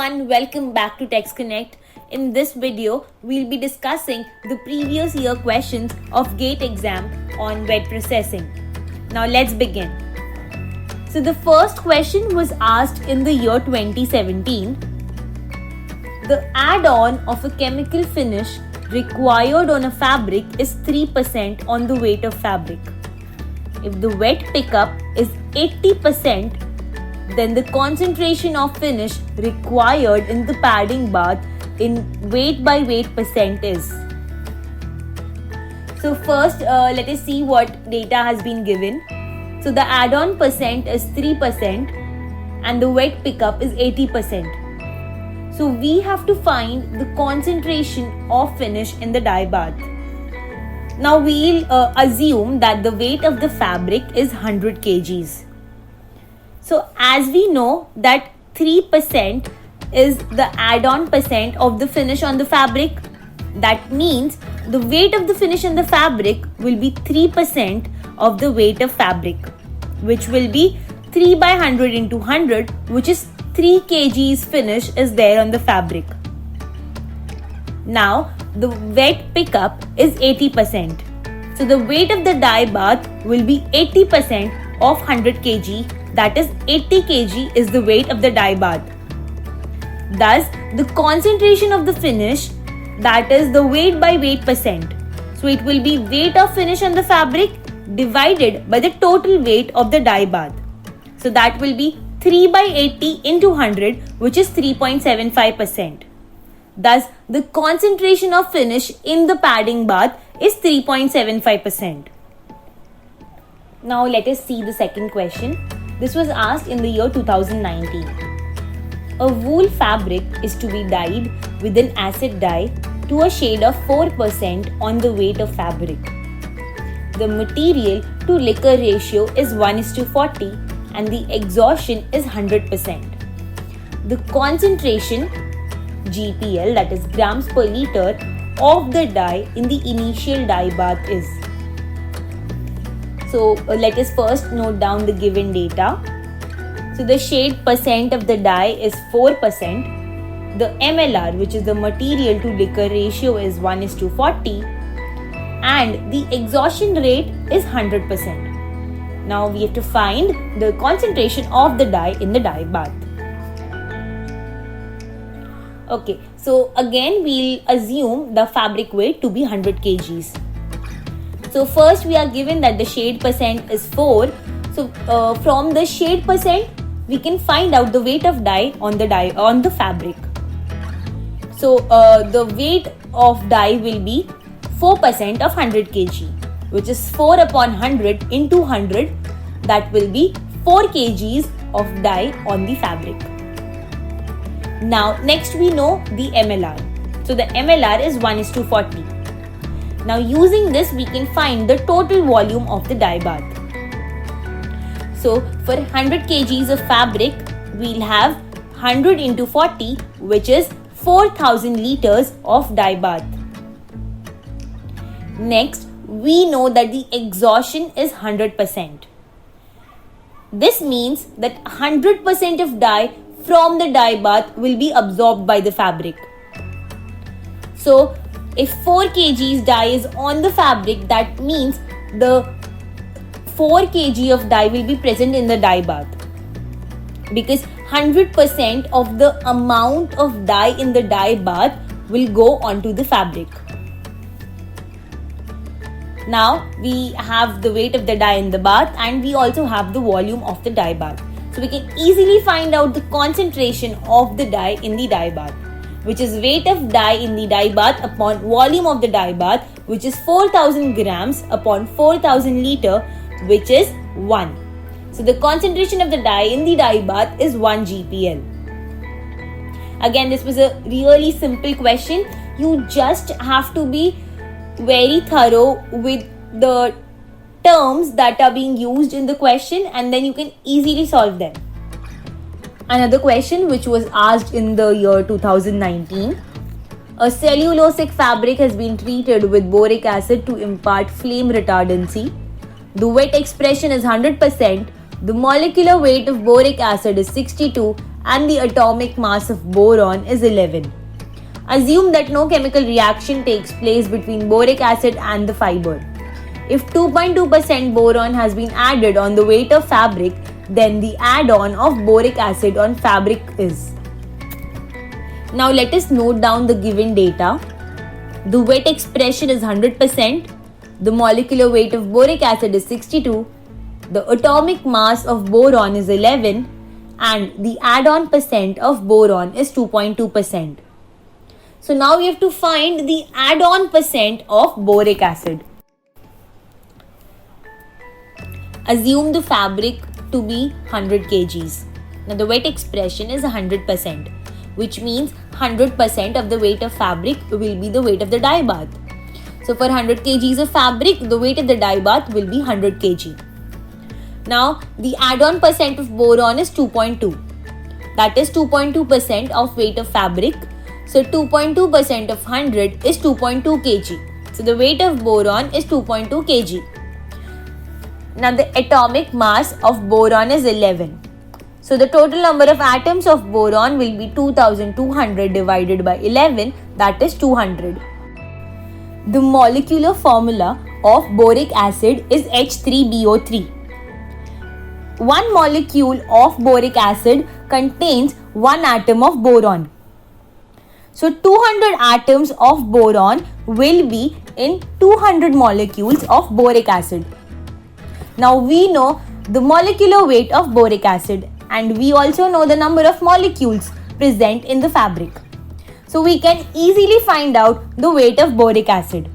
everyone, welcome back to Text Connect. In this video, we'll be discussing the previous year questions of GATE exam on word processing. Now let's begin. So the first question was asked in the year 2017. The add-on of a chemical finish required on a fabric is 3% on the weight of fabric. If the wet pickup is 80%, then the concentration of finish required in the padding bath in weight by weight percent is. So first let us see what data has been given. So the add-on percent is 3% and the wet pickup is 80%. So we have to find the concentration of finish in the dye bath. Now we'll assume that the weight of the fabric is 100 kgs. So as we know that 3% is the add-on percent of the finish on the fabric, that means the weight of the finish in the fabric will be 3% of the weight of fabric, which will be 3 by 100 into 100, which is 3 kgs finish is there on the fabric. Now the wet pickup is 80%. So the weight of the dye bath will be 80% of 100 kg. That is 80 kg is the weight of the dye bath. Thus, the concentration of the finish, that is the weight by weight percent. So it will be weight of finish on the fabric divided by the total weight of the dye bath. So that will be 3 by 80 into 100, which is 3.75%. Thus, the concentration of finish in the padding bath is 3.75%. Now let us see the second question. This was asked in the year 2019. A wool fabric is to be dyed with an acid dye to a shade of 4% on the weight of fabric. The material to liquor ratio is 1:40 and the exhaustion is 100%. The concentration GPL, that is grams per liter, of the dye in the initial dye bath is. So let us first note down the given data. So the shade percent of the dye is 4%. The MLR, which is the material to liquor ratio, is 1:40 and the exhaustion rate is 100%. Now we have to find the concentration of the dye in the dye bath. Okay, so again we'll assume the fabric weight to be 100 kgs. So first we are given that the shade percent is 4. So from the shade percent we can find out the weight of dye on the fabric. So the weight of dye will be 4% of 100 kg, which is 4 upon 100 into 100. That will be 4 kgs of dye on the fabric. Now next we know the MLR. So the MLR is 1:40. Now using this we can find the total volume of the dye bath. So for 100 kgs of fabric we'll have 100 into 40, which is 4000 liters of dye bath. Next we know that the exhaustion is 100%. This means that 100% of dye from the dye bath will be absorbed by the fabric. So if 4 kgs dye is on the fabric, that means the 4 kg of dye will be present in the dye bath, because 100% of the amount of dye in the dye bath will go onto the fabric. Now we have the weight of the dye in the bath and we also have the volume of the dye bath. So we can easily find out the concentration of the dye in the dye bath, which is weight of dye in the dye bath upon volume of the dye bath, which is 4000 grams upon 4000 liter, which is 1. So the concentration of the dye in the dye bath is 1 GPL. Again, this was a really simple question. You just have to be very thorough with the terms that are being used in the question and then you can easily solve them. Another question which was asked in the year 2019. A cellulosic fabric has been treated with boric acid to impart flame retardancy. The wet expression is 100%. The molecular weight of boric acid is 62 and the atomic mass of boron is 11. Assume that no chemical reaction takes place between boric acid and the fiber. If 2.2% boron has been added on the weight of fabric, then the add-on of boric acid on fabric is. Now let us note down the given data. The weight expression is 100%, the molecular weight of boric acid is 62, the atomic mass of boron is 11, and the add-on percent of boron is 2.2%. So now we have to find the add-on percent of boric acid. Assume the fabric to be 100 kgs. Now the weight expression is 100%, which means 100% of the weight of fabric will be the weight of the dye bath. So for 100 kgs of fabric, the weight of the dye bath will be 100 kg. Now the add-on percent of boron is 2.2. That is 2.2% of weight of fabric. So 2.2% of 100 is 2.2 kg. So the weight of boron is 2.2 kg. Now the atomic mass of boron is 11. So the total number of atoms of boron will be 2200 divided by 11, that is 200. The molecular formula of boric acid is H3BO3. One molecule of boric acid contains one atom of boron. So 200 atoms of boron will be in 200 molecules of boric acid. Now we know the molecular weight of boric acid, and we also know the number of molecules present in the fabric. So we can easily find out the weight of boric acid.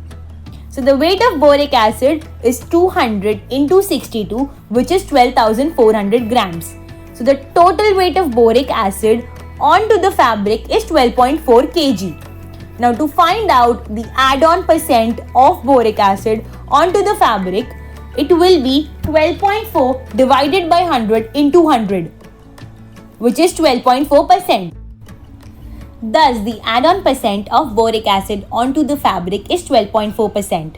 So the weight of boric acid is 200 into 62, which is 12,400 grams. So the total weight of boric acid onto the fabric is 12.4 kg. Now to find out the add-on percent of boric acid onto the fabric, it will be 12.4 divided by 100 into 100, which is 12.4%. Thus, the add-on percent of boric acid onto the fabric is 12.4%.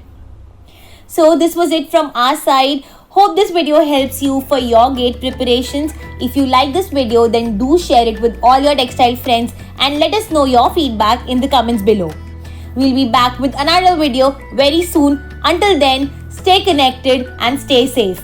So, this was it from our side. Hope this video helps you for your GATE preparations. If you like this video, then do share it with all your textile friends and let us know your feedback in the comments below. We'll be back with another video very soon. Until then, stay connected and stay safe.